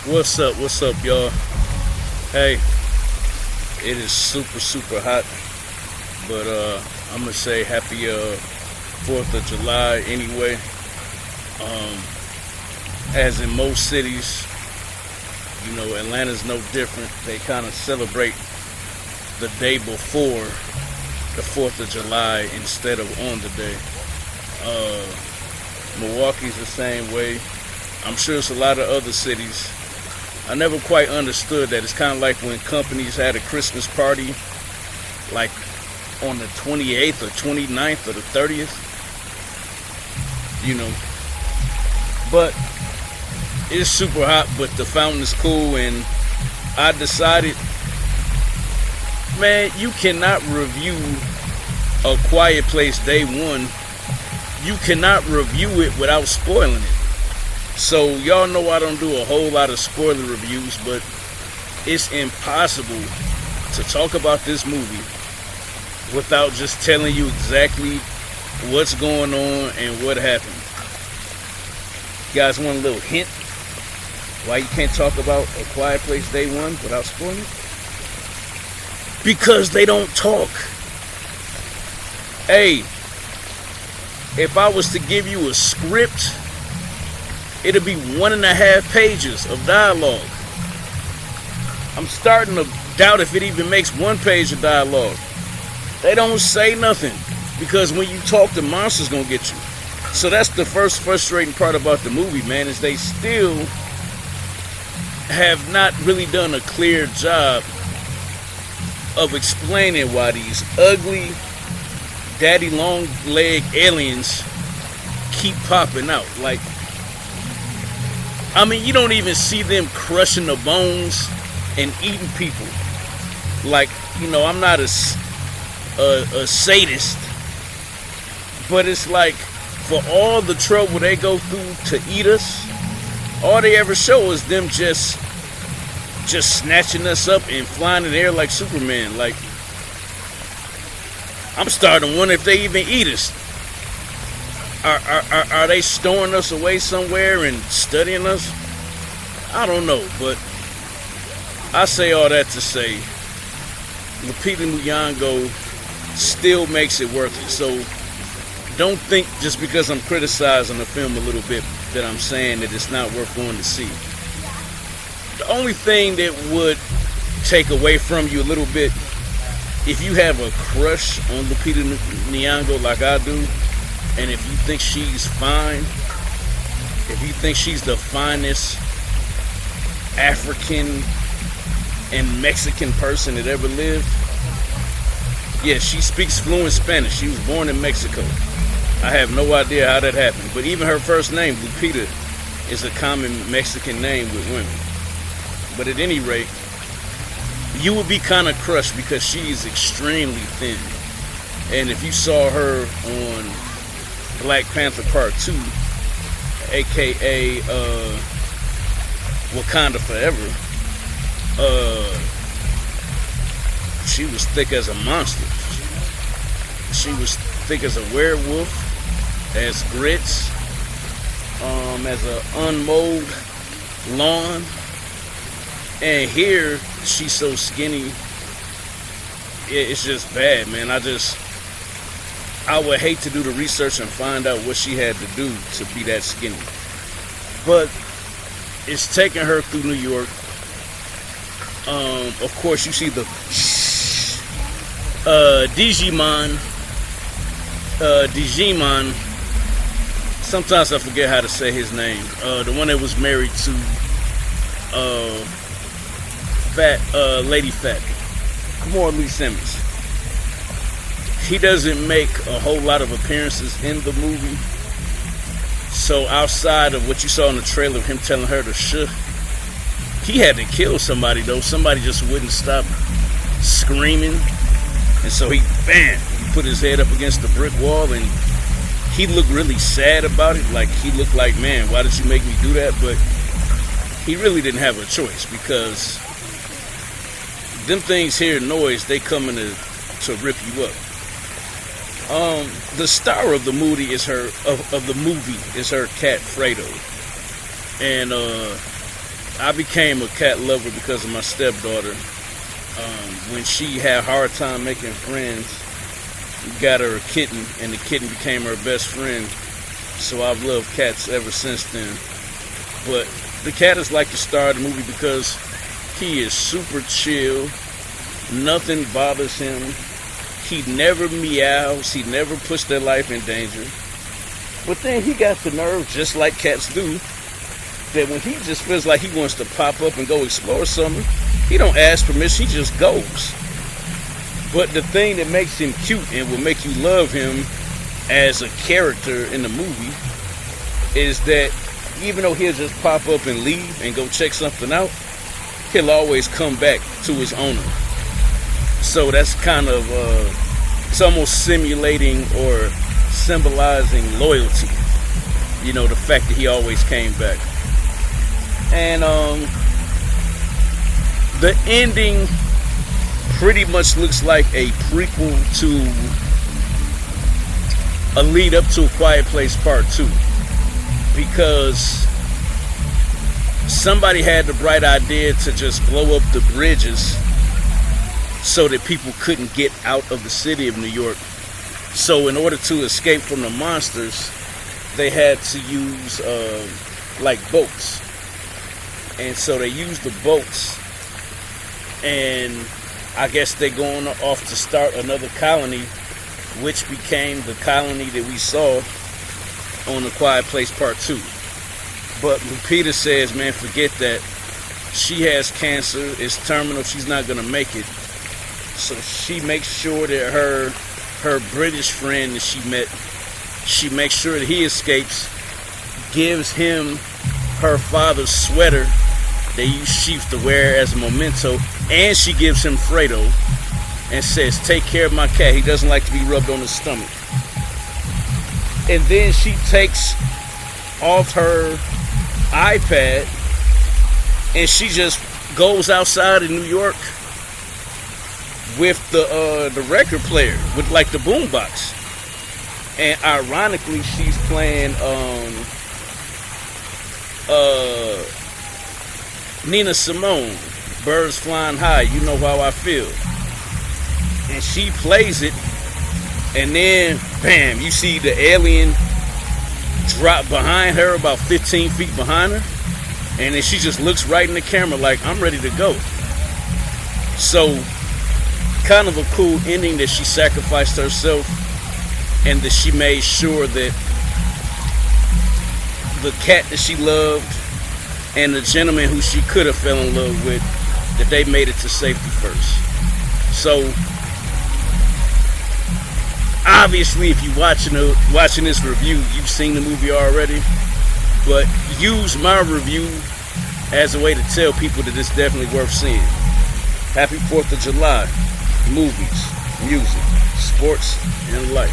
What's up, y'all? Hey, it is super hot, but I'm gonna say happy 4th of July anyway. As in most cities, Atlanta's no different. They kind of celebrate the day before the 4th of July instead of on the day. Milwaukee's the same way. I'm sure it's a lot of other cities. I never quite understood that. It's kind of like when companies had a Christmas party, like on the 28th or 29th or the 30th, But it's super hot, but the fountain is cool, and I decided, man, you cannot review A Quiet Place Day 1. You cannot review it without spoiling it. So y'all know I don't do a whole lot of spoiler reviews, but it's impossible to talk about this movie without just telling you exactly what's going on and what happened. You guys want a little hint why you can't talk about A Quiet Place Day 1 without spoiling it? Because they don't talk. Hey, if I was to give you a script, it'll be 1.5 pages of dialogue. I'm starting to doubt if it even makes 1 page of dialogue. They don't say nothing, because when you talk, the monster's gonna get you. So that's the first frustrating part about the movie, man, is they still have not really done a clear job of explaining why these ugly, daddy long leg aliens keep popping out. Like, you don't even see them crushing the bones and eating people. Like, I'm not a sadist, but it's like, for all the trouble they go through to eat us, all they ever show is them just snatching us up and flying in the air like Superman. Like, I'm starting to wonder if they even eat us. Are they storing us away somewhere and studying us? I don't know, but I say all that to say Lupita Nyong'o still makes it worth it. So don't think just because I'm criticizing the film a little bit that I'm saying that it's not worth going to see. The only thing that would take away from you a little bit, if you have a crush on Lupita Nyong'o like I do, and if you think she's fine, if you think she's the finest African and Mexican person that ever lived, yeah, she speaks fluent Spanish. She was born in Mexico. I have no idea how that happened. But even her first name, Lupita, is a common Mexican name with women. But at any rate, you would be kind of crushed because she is extremely thin. And if you saw her on Black Panther Part 2, aka Wakanda Forever, she was thick as a monster. She was thick as a werewolf, as grits, as an unmowed lawn. And here, she's so skinny, it's just bad, man. I would hate to do the research and find out what she had to do to be that skinny. But it's taking her through New York. Of course, you see the Digimon. Sometimes I forget how to say his name. The one that was married to Lady Fat, Morley Simmons. He doesn't make a whole lot of appearances in the movie. So outside of what you saw in the trailer of him telling her to shut, he had to kill somebody though. Somebody just wouldn't stop screaming. And so he put his head up against the brick wall, and he looked really sad about it. Like, he looked like, man, why did you make me do that? But he really didn't have a choice, because them things hear noise, they coming to rip you up. The star of the movie is her cat Froddo, and I became a cat lover because of my stepdaughter. When she had a hard time making friends, we got her a kitten, and the kitten became her best friend. So I've loved cats ever since then. But the cat is like the star of the movie because he is super chill. Nothing bothers him. He never meows. He never puts their life in danger. But then he got the nerve, just like cats do, that when he just feels like he wants to pop up and go explore something, he don't ask permission, he just goes. But the thing that makes him cute and will make you love him as a character in the movie is that even though he'll just pop up and leave and go check something out, he'll always come back to his owner. So that's kind of, it's almost simulating or symbolizing loyalty. You know, the fact that he always came back. And the ending pretty much looks like a prequel to a lead up to A Quiet Place Part 2. Because somebody had the bright idea to just blow up the bridges so that people couldn't get out of the city of New York. So in order to escape from the monsters, they had to use like boats. And so they used the boats, and I guess they're going off to start another colony, which became the colony that we saw on The Quiet Place Part 2. But Lupita says, man, forget that. She has cancer. It's terminal. She's not going to make it. So she makes sure that her British friend that she met, she makes sure that he escapes, gives him her father's sweater that she used to wear as a memento, and she gives him Froddo and says, take care of my cat. He doesn't like to be rubbed on his stomach. And then she takes off her iPad and she just goes outside in New York with the record player, with like the boombox. And ironically, she's playing Nina Simone, Birds Flying High, You Know How I Feel. And she plays it, and then, bam, you see the alien drop behind her, about 15 feet behind her, and then she just looks right in the camera like, I'm ready to go. So, kind of a cool ending that she sacrificed herself, and that she made sure that the cat that she loved and the gentleman who she could have fell in love with, that they made it to safety first. So, obviously, if you're watching this review, you've seen the movie already. But use my review as a way to tell people that it's definitely worth seeing. Happy 4th of July. Movies, music, sports, and life.